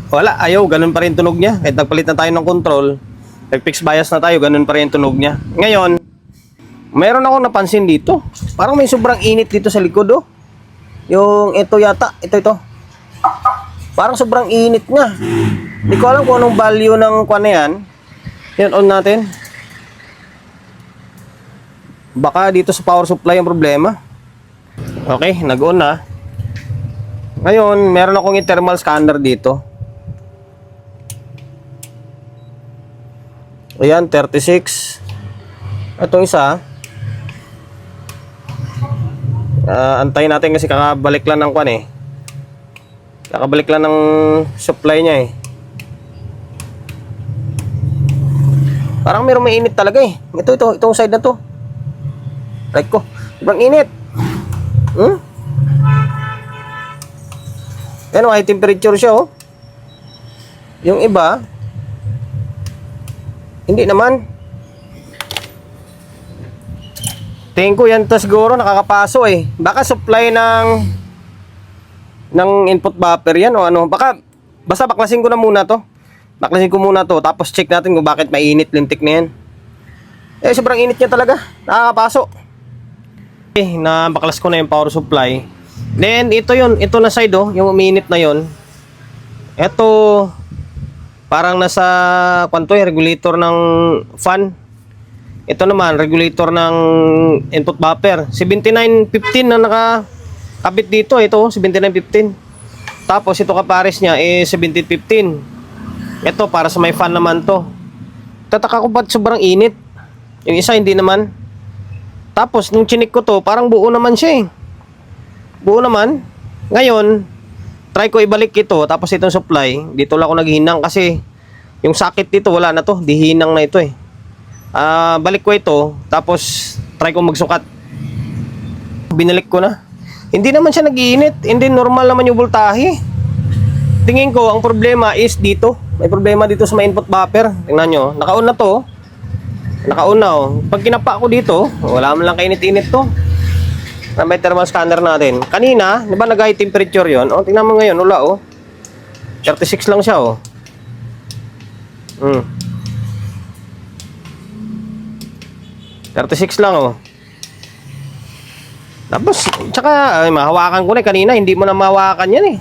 Wala, ayaw, ganun pa rin tunog niya. Kahit nagpalit na tayo ng control, nag-fix bias na tayo, ganun pa rin tunog niya. Ngayon, mayroon ako napansin dito. Parang may sobrang init dito sa likod, oh. Yung ito yata, ito. Parang sobrang init niya. Hindi ko alam kung anong value ng kwan na yan. Yan, on natin. Baka dito sa power supply ang problema. Okay, nag-on na. Ngayon, meron akong thermal scanner dito. Ayan, 36. Itong isa. Antayin natin kasi kakabalik lang ng kwan eh. Kakabalik lang ng supply niya eh. Parang mayroong mainit talaga eh. Itong side na to. Like ko. Sobrang init. Yan o, high temperature siya oh. Yung iba, hindi naman. Tingin ko yan to siguro nakakapaso eh. Baka supply ng input buffer yan o ano. Basta baklasin ko na muna to. Baklasin ko muna to. Tapos check natin kung bakit mainit lintik na yan. Eh sobrang init niya talaga. Nakakapaso. Okay, nabaklas ko na yung power supply. Then ito na side oh. Yung umiinit na yon. Ito parang nasa kwanto eh, regulator ng fan. Ito naman, regulator ng input buffer. 7915 na nakakabit dito. Ito, 7915. Tapos ito kapares niya eh 1715. Ito para sa may fan naman to. Tataka ko ba't sobrang init. Yung isa hindi naman. Tapos nung chinik ko to, parang buo naman siya eh. Buo naman. Ngayon, try ko ibalik ito. Tapos itong supply, dito lang ako naghinang kasi yung socket dito wala na to. Dihinang na ito eh. Balik ko ito. Tapos try ko magsukat. Binalik ko na. Hindi naman siya nag-iinit. Hindi normal naman yung voltahe. Tingin ko ang problema is dito. May problema dito sa may input buffer. Tingnan nyo. Naka-on na to. Naka-on na oh. Pag kinapa ko dito, wala man lang kainit-init to. May thermal scanner natin. Kanina, di ba nag-high temperature yon? O, tingnan mo ngayon, wala oh. 36 lang siya oh. 36 lang oh. Tapos, tsaka, mahawakan ko na kanina, hindi mo na mahawakan yan eh.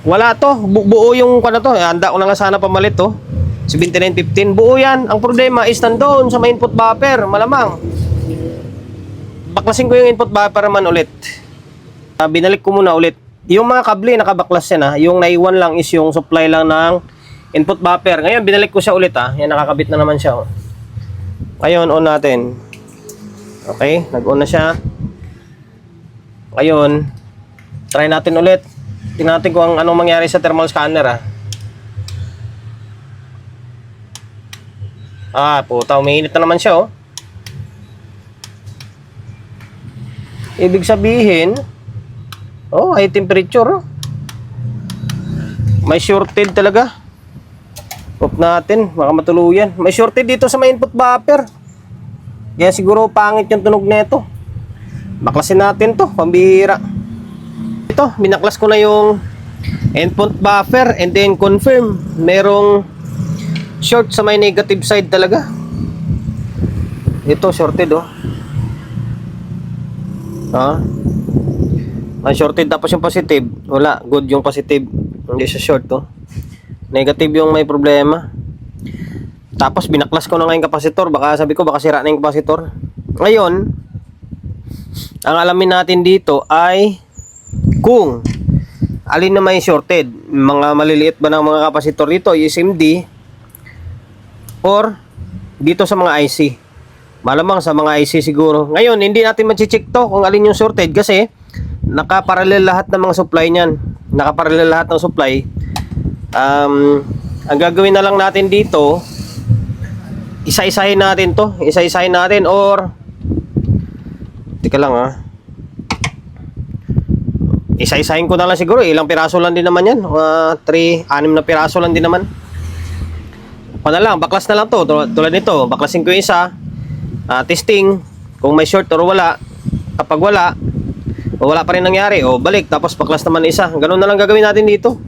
Wala to, buo yung kano to. Handa ko na nga sana pamalit to. 7915, buo yan. Ang problema is nandoon sa may input buffer, malamang. Baklasin ko yung input buffer naman ulit. Binalik ko muna ulit. Yung mga kable nakabaklas yan ha. Yung naiwan lang is yung supply lang ng input buffer. Ngayon binalik ko siya ulit ha. Yan nakakabit na naman siya oh. Ngayon on natin. Okay, nag-on na siya. Ngayon try natin ulit. Tingnan natin kung anong mangyari sa thermal scanner ha. Puta, umiinit na naman siya oh. Ibig sabihin, oh, high temperature. Oh. May shorted talaga. Off natin, baka matuluyan. May shorted dito sa may input buffer. Kaya siguro pangit yung tunog nito. Baklasin natin to, pambihira. Ito, binaklas ko na yung input buffer and then confirm. Merong short sa may negative side talaga. Ito, shorted oh. Ang shorted tapos yung positive wala, good yung positive, hindi siya short to. Negative yung may problema. Tapos binaklas ko na nga yung kapasitor. Baka sabi ko baka sira na yung kapasitor. Ngayon ang alamin natin dito ay kung alin na may shorted. Mga maliliit ba ng mga kapasitor dito, SMD or dito sa mga IC. Malamang sa mga IC siguro. Ngayon, hindi natin ma-check to kung alin yung shorted kasi nakaparallel lahat ng mga supply niyan. Nakaparallel lahat ng supply. Ang gagawin na lang natin dito, isa-isahin natin to. Isa-isahin natin or teka lang isa-isahin ko na lang siguro. Ilang piraso lang din naman yan. 6 na piraso lang din naman. Pa na lang, baklas na lang to. Tulad nito, baklasin ko yung isa. Testing kung may short or wala. Kapag wala o wala pa rin nangyari o balik tapos baklas naman isa. Ganun na lang gagawin natin dito.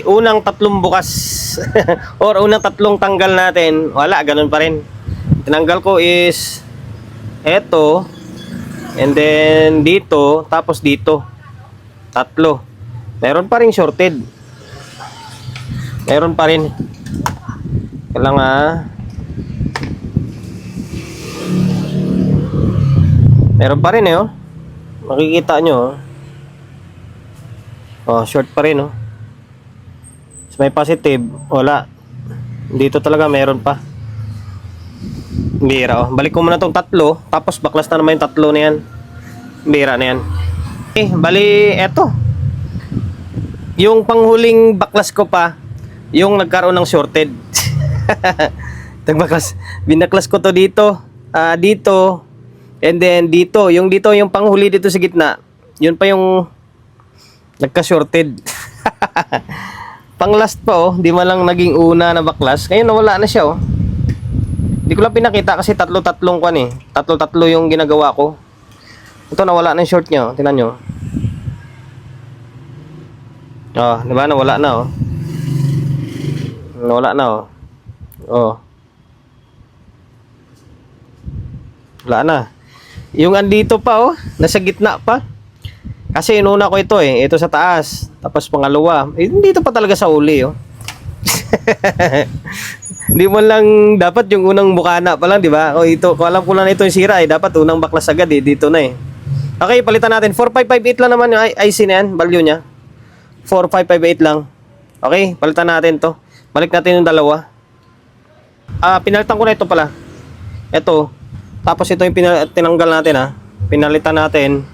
Unang tatlong bukas or unang tatlong tanggal natin, wala, ganun pa rin. Tinanggal ko is eto, and then dito, tapos dito. Tatlo. Meron pa rin shorted. Meron pa rin. Kailangan meron pa rin oh. Makikita nyo oh. Short pa rin oh. So, may positive, wala. Dito talaga meron pa. Bira oh. Balik ko muna tong tatlo, tapos baklas na naman yung tatlo na yan. Bira na yan. Bali eto. Yung panghuling baklas ko pa, yung nagkaroon ng shorted. Binaklas ko to dito, dito, and then dito. Yung dito, yung panghuli dito sa gitna, yun pa yung nagka-shorted. Pang last pa oh, di man lang naging una na baklas. Ngayon nawala na siya oh. Hindi ko lang pinakita kasi tatlo-tatlong kwan eh. Tatlo-tatlo yung ginagawa ko. Ito nawala na yung short niya oh. Tingnan nyo. Oh, di ba nawala na oh. Nawala na oh. Oh. Wala na. Yung andito pa oh, nasa gitna pa. Kasi inuna ko ito eh, ito sa taas. Tapos pangalawa, dito pa talaga sa uli oh. Hindi mo lang dapat yung unang mukana pa lang, di ba? O ito, kung alam ko lang ito yung sira eh, dapat unang baklas agad eh, dito na eh. Okay, palitan natin. 4558 lang naman yung IC na yan, value niya. 4558 lang. Okay, palitan natin to. Balik natin yung dalawa. Pinalitan ko na ito pala. Ito. Tapos ito yung tinanggal natin ha. Pinalitan natin.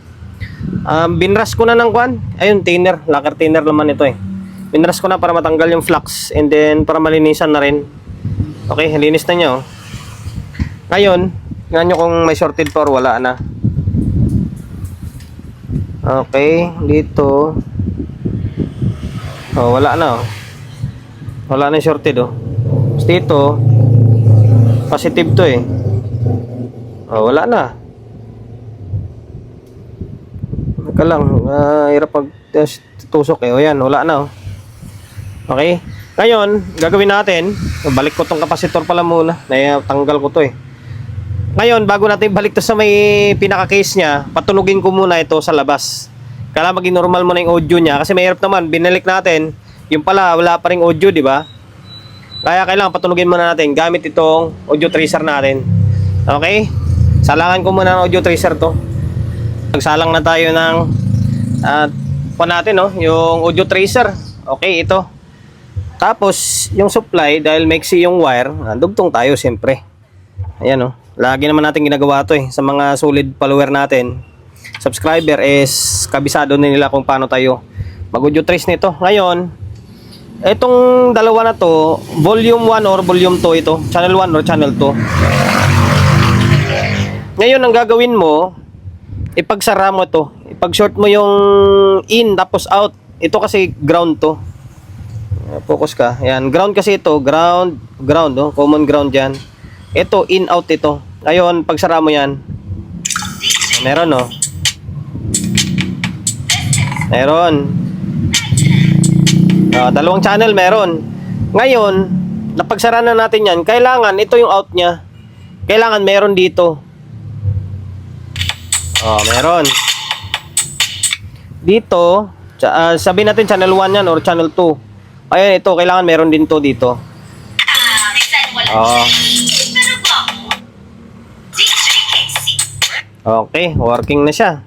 Binras ko na ng kwan. Ayun, thinner. Lacquer thinner naman ito eh. Binras ko na para matanggal yung flux. And then, para malinisan na rin. Okay, linis na niya oh. Ngayon, tingnan nyo kung may shorted pa or wala na. Okay, dito. Oh, wala na oh. Wala na yung shorted oh. Tapos dito, positive to eh. Oh, wala na. Teka lang, hirap pag tusok eh. O yan, wala na oh. Okay? Ngayon, gagawin natin, balik ko tong kapasitor pala muna. Tanggal ko to eh. Ngayon, bago natin balik to sa may pinaka-case niya, patunugin ko muna ito sa labas. Kailangan maging normal muna yung audio niya. Kasi mahirap naman, binalik natin. Yung pala, wala pa ring audio, di ba? Kaya kailangan patunugin muna natin gamit itong audio tracer natin. Okay? Salangan ko muna ng audio tracer to. Nagsalang na tayo ng pa natin, no? Yung audio tracer. Okay, ito. Tapos, yung supply, dahil maiksi yung wire, dugtong tayo siyempre. Ayan, no? Lagi naman natin ginagawa to eh. Sa mga solid follower natin, subscriber is kabisado na nila kung paano tayo mag-audio trace nito. Ngayon, itong dalawa na to, volume 1 or volume 2 ito. Channel 1 or channel 2. Ngayon, ang gagawin mo, ipagsara mo to. Ipag-short mo yung in tapos out. Ito kasi ground to. Focus ka. Ayan, ground kasi ito. Ground, oh. Common ground yan. Ito, in, out ito. Ngayon, pagsara mo yan. Meron, oh. Meron. Dalawang channel meron. Ngayon, napagsara na natin yan. Kailangan, ito yung out niya. Kailangan meron dito. Meron. Dito, sabihin natin channel 1 yan or channel 2. Ayan, ito, kailangan meron din to dito. Okay, working na siya.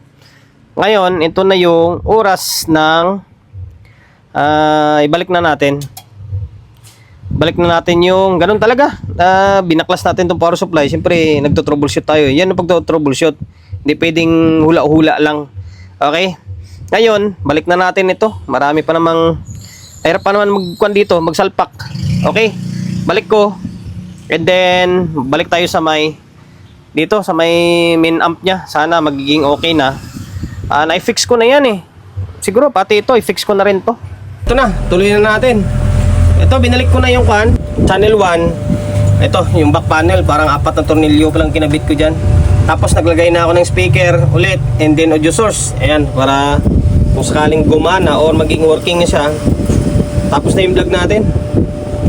Ngayon, ito na yung oras ng ibalik na natin. Balik na natin yung ganun talaga. Binaklas natin itong power supply. Siyempre, nagto-troubleshoot tayo. Yan ang pagto-troubleshoot. Hindi pwedeng hula-hula lang. Okay? Ngayon, balik na natin ito. Marami pa namang hirap pa naman magkuhan dito, magsalpak. Okay? Balik ko. And then, balik tayo sa may dito, sa may main amp niya. Sana magiging okay na. Na-fix ko na yan eh. Siguro, pati ito, i-fix ko na rin to. Ito na, tuloy na natin. Ito, binalik ko na yung kan, channel 1. Ito, yung back panel, parang 4 na tornilyo pa lang kinabit ko dyan. Tapos naglagay na ako ng speaker ulit, and then audio source. Ayan, para kung sakaling gumana or maging working na siya. Tapos na yung vlog natin.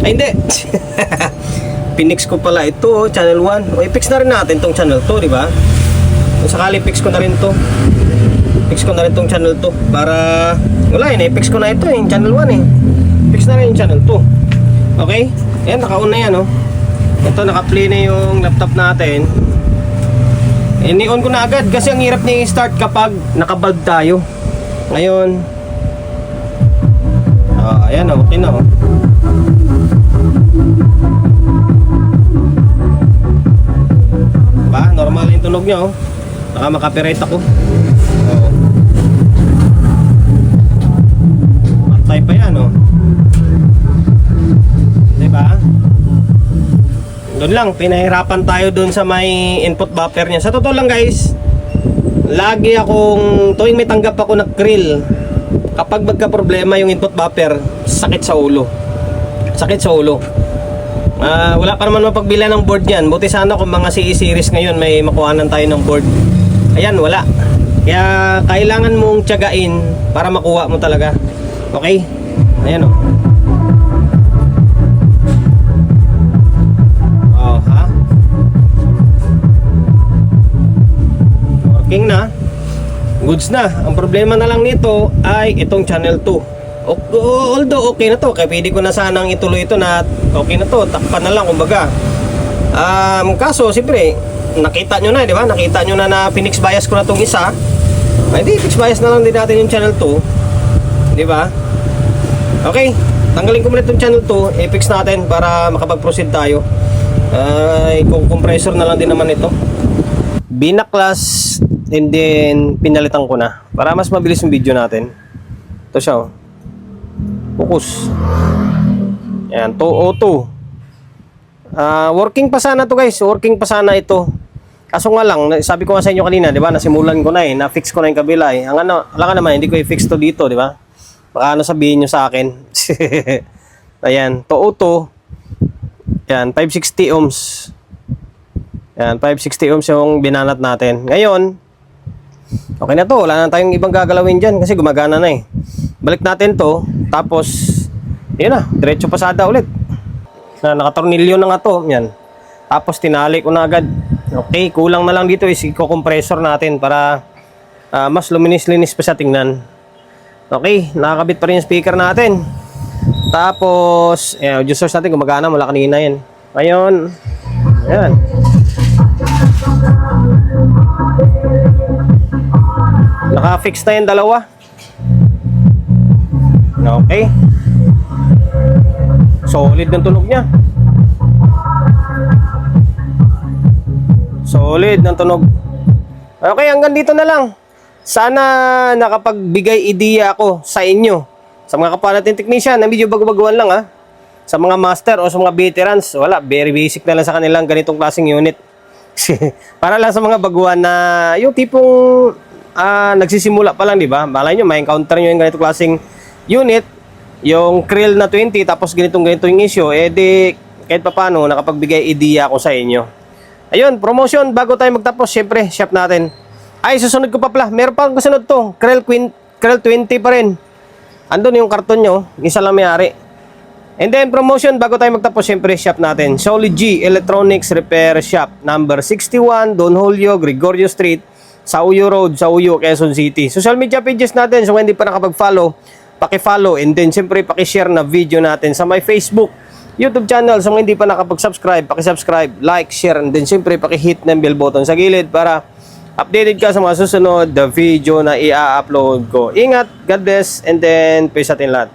Ay hindi. Pinix ko pala ito, channel 1. O i-fix na rin natin tong channel 2, di ba? Kung sakali fix ko na rin to. Fix ko na rin tong channel 2 para wala yun, i-fix ko na ito yung channel 1 eh. Fix na rin yung channel 2. Okay? Ayan, naka-on na yan oh. Ito, naka-play na yung laptop natin. Ini-on ko na agad kasi ang hirap niya i-start kapag naka-bulb tayo. Ngayon, ayan oh, okay na oh. Diba? Normal yung tunog niya oh. Baka makapiright ako. Oo. Matay pa yan oh. Diba? Doon lang, pinahirapan tayo doon sa may input buffer niya. Sa totoo lang guys, lagi akong, tuwing may tanggap ako ng krill, kapag magka problema yung input buffer, sakit sa ulo. Sakit sa ulo. Wala pa naman mapagbila ng board yan. Buti sana kung mga CE series ngayon may makuhanan tayo ng board. Ayan, wala. Kaya kailangan mong tiyagain para makuha mo talaga. Okay? Ayan o. Oh, ha? Working na. Goods na. Ang problema na lang nito ay itong channel 2. Although okay na to, kaya pwede ko na sanang ituloy ito na okay na to, takpan na lang kumbaga. Kaso siyempre nakita nyo na, di ba? Nakita nyo na na pinix bias ko na tong isa. Ay di, fix bias na lang din natin yung channel 2, di ba? Okay, tanggalin ko muna itong channel 2, i-fix natin para makapag-proceed tayo. Kung compressor na lang din naman ito. Binaklas and then pinalitan ko na para mas mabilis yung video natin. Ito siya oh. Focus. Yan, 202. Working pa sana to guys. Working pa sana ito. Kaso nga lang, sabi ko nga sa inyo kanina, di ba? Nasimulan ko na eh. Na-fix ko na yung kabila eh. Ang ano, alam ka naman, hindi ko i-fix to dito, di ba? Baka ano sabihin nyo sa akin. Ayan, 202. Yan, 560 ohms. Yan, 560 ohms yung binanat natin. Ngayon, okay na to. Wala na tayong ibang gagalawin dyan kasi gumagana na eh. Balik natin to. Tapos, yun na. Diretso pasada ulit. Nakatornilyo na nga to. Yan. Tapos, tinali ko na agad. Okay. Kulang na lang dito is i-compressor natin para mas luminis-linis pa siya tingnan. Okay. Nakakabit pa rin yung speaker natin. Tapos, audio source natin gumagana. Mula kanina yan. Ngayon, yan. Naka-fix na yung dalawa. Okay. Solid ng tunog niya. Solid ng tunog. Okay, hanggang dito na lang. Sana nakapagbigay ideya ako sa inyo. Sa mga kapwa natin technician, na medyo bago-baguhan lang ha. Sa mga master o sa mga veterans, wala, very basic na lang sa kanilang ganitong klaseng unit. Para lang sa mga baguhan na yung tipong nagsisimula pa lang, di ba? Malay nyo, may encounter nyo yung ganitong klaseng unit, yung krill na 20, tapos ganito yung issue, di kahit pa paano, nakapagbigay ideya ako sa inyo. Ayun, promotion, bago tayo magtapos, syempre, shop natin. Ay, susunod ko pa pala, meron pa kasunod to, krill 20 pa rin. Andun yung karton nyo, isa lang may-ari. And then, promotion, bago tayo magtapos, syempre, shop natin. Solid G Electronics Repair Shop, number 61, Don Julio, Gregorio Street, Sauyo Road, Sauyo, Quezon City. Social media pages natin, so kung hindi pa nakapag-follow, paki-follow, and then siyempre paki-share na video natin sa my Facebook, YouTube channel. So kung hindi pa nakapag-subscribe, paki-subscribe, like, share, and then siyempre paki-hit ng bell button sa gilid para updated ka sa mga susunod na video na i-upload ko. Ingat, God bless, and then peace atin lahat.